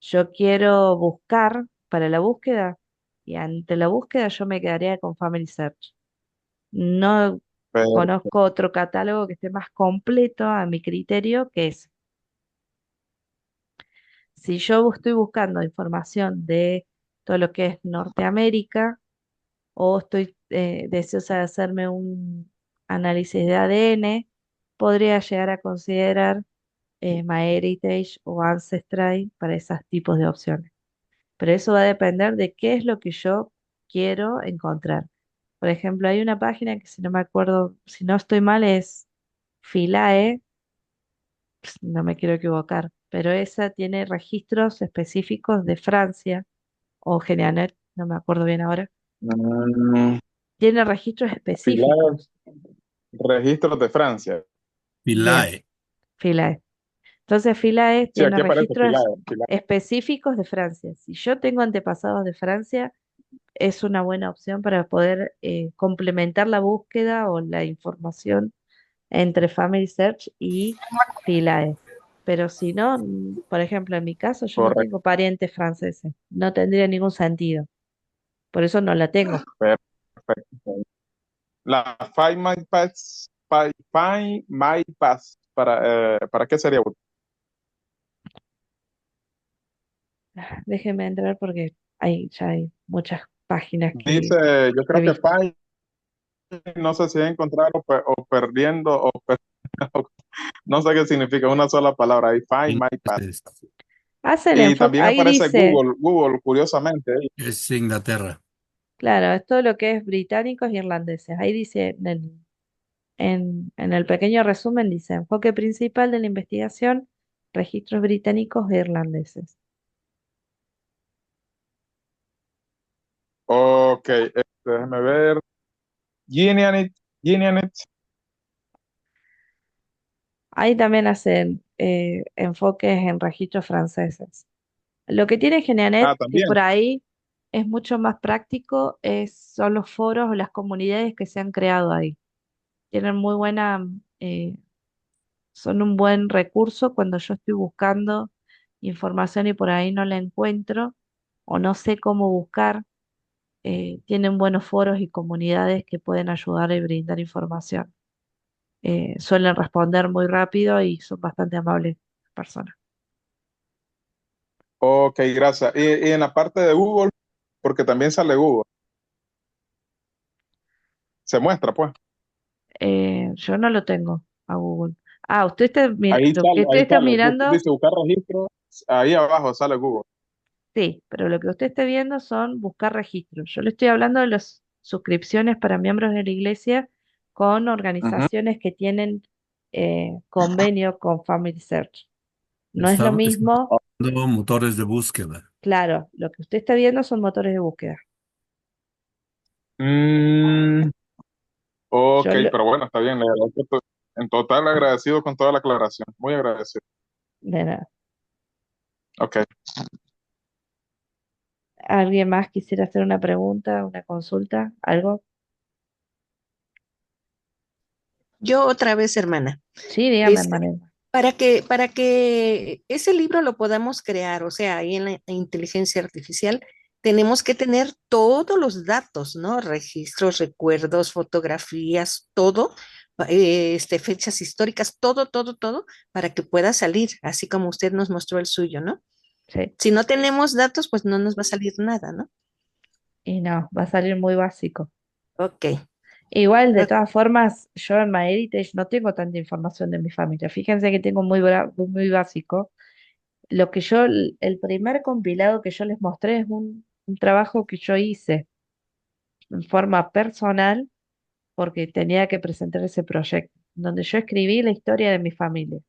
yo quiero buscar para la búsqueda, y ante la búsqueda yo me quedaría con Family Search. No pero, conozco otro catálogo que esté más completo a mi criterio que ese. Si yo estoy buscando información de todo lo que es Norteamérica, o estoy deseosa de hacerme un análisis de ADN, podría llegar a considerar MyHeritage o Ancestry para esos tipos de opciones. Pero eso va a depender de qué es lo que yo quiero encontrar. Por ejemplo, hay una página que si no me acuerdo, si no estoy mal, es Philae, no me quiero equivocar, pero esa tiene registros específicos de Francia o Geneanet, no me acuerdo bien ahora. Mm, Tiene registros Pilar, específicos. registros de Francia. Bien, Philae. Philae. Entonces, Philae Sí, tiene aquí aparece Pilar. registros específicos de Francia. Si yo tengo antepasados de Francia, es una buena opción para poder complementar la búsqueda o la información entre Family Search y Philae. Pero si no, por ejemplo, en mi caso, yo no Correcto. tengo parientes franceses. No tendría ningún sentido. Por eso no la tengo. Perfecto. La Find My Pass, Find My Pass, ¿para qué sería útil? Déjeme entrar porque ya hay muchas páginas Dice, yo que he creo que visto. Find, no sé si es encontrar o perdiendo, no sé qué significa una sola palabra ahí, Find My Pass. Hacen Y enfoque, también ahí aparece dice, Google, curiosamente. Es Inglaterra. claro, es todo lo que es británicos y irlandeses. Ahí dice, en el pequeño resumen, dice, enfoque principal de la investigación, registros británicos e irlandeses. Ok, déjeme ver. Genianit, Genianit. Ahí también hacen enfoques en registros franceses. Lo que tiene Geneanet, Ah, que también. por ahí es mucho más práctico, son los foros o las comunidades que se han creado ahí. Tienen muy buena, son un buen recurso cuando yo estoy buscando información y por ahí no la encuentro o no sé cómo buscar. Tienen buenos foros y comunidades que pueden ayudar y brindar información. Suelen responder muy rápido y son bastante amables personas. Ok, gracias. Y en la parte de Google, porque también sale Google, se muestra, pues. Yo no lo tengo a Google. Ah, usted está, lo que usted Ahí está sale. mirando, Dice buscar registro, ahí abajo sale Google. sí, pero lo que usted está viendo son buscar registros. Yo le estoy hablando de las suscripciones para miembros de la iglesia con Ujú. organizaciones que tienen convenio con Family Search. No es lo Está mismo, usando motores de búsqueda. claro, lo que usted está viendo son motores de búsqueda. Mm, ok, Yo, pero bueno, está bien. La verdad que en total agradecido con toda la aclaración. Muy agradecido. de nada. Ok. ¿Alguien más quisiera hacer una pregunta, una consulta, algo? Yo otra vez, hermana. Sí, dígame, Es hermana. para que ese libro lo podamos crear, o sea, ahí en la inteligencia artificial, tenemos que tener todos los datos, ¿no? Registros, recuerdos, fotografías, todo, fechas históricas, todo, todo, todo, para que pueda salir, así como usted nos mostró el suyo, ¿no? Sí, Si no tenemos datos, pues no nos va a salir nada, ¿no? y no, va a salir muy básico. Ok. Igual, de Ok. todas formas, yo en MyHeritage no tengo tanta información de mi familia. Fíjense que tengo muy básico. Lo que yo, el primer compilado que yo les mostré es un trabajo que yo hice en forma personal porque tenía que presentar ese proyecto, donde yo escribí la historia de mi familia.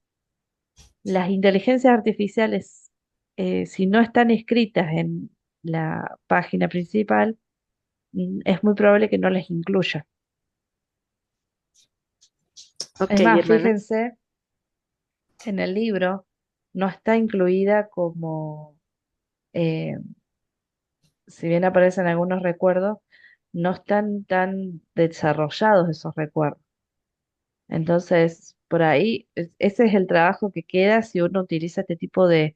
Las inteligencias artificiales, si no están escritas en la página principal, es muy probable que no les incluya. Ok, Es más, hermana. fíjense, en el libro no está incluida como, eh, si bien aparecen algunos recuerdos, no están tan desarrollados esos recuerdos. Entonces, por ahí, ese es el trabajo que queda si uno utiliza este tipo de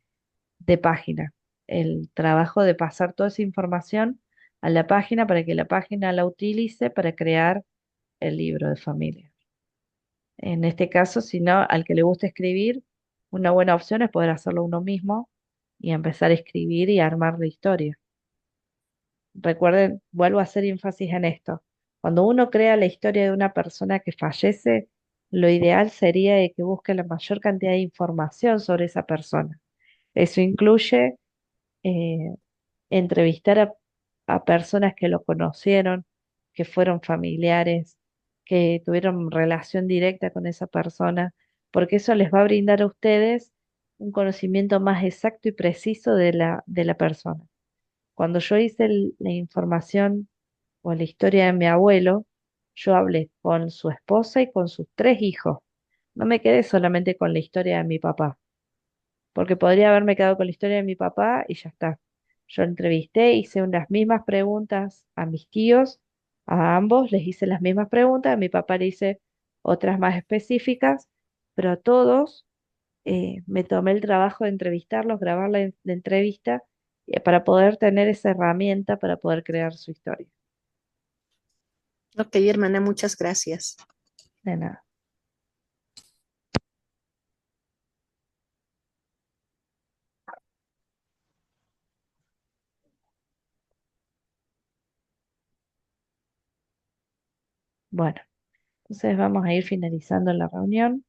página. El trabajo de pasar toda esa información a la página para que la página la utilice para crear el libro de familia. En este caso, si no, al que le gusta escribir, una buena opción es poder hacerlo uno mismo y empezar a escribir y armar la historia. Recuerden, vuelvo a hacer énfasis en esto. Cuando uno crea la historia de una persona que fallece, lo ideal sería de que busque la mayor cantidad de información sobre esa persona. Eso incluye eh, entrevistar a personas que lo conocieron, que fueron familiares, que tuvieron relación directa con esa persona, porque eso les va a brindar a ustedes un conocimiento más exacto y preciso de la persona. Cuando yo hice la información o la historia de mi abuelo, yo hablé con su esposa y con sus tres hijos. No me quedé solamente con la historia de mi papá, porque podría haberme quedado con la historia de mi papá y ya está. Yo entrevisté, hice unas mismas preguntas a mis tíos, a ambos les hice las mismas preguntas, a mi papá le hice otras más específicas, pero a todos me tomé el trabajo de entrevistarlos, grabar la entrevista, para poder tener esa herramienta para poder crear su historia. Ok, hermana, muchas gracias. De nada. Bueno, entonces vamos a ir finalizando la reunión.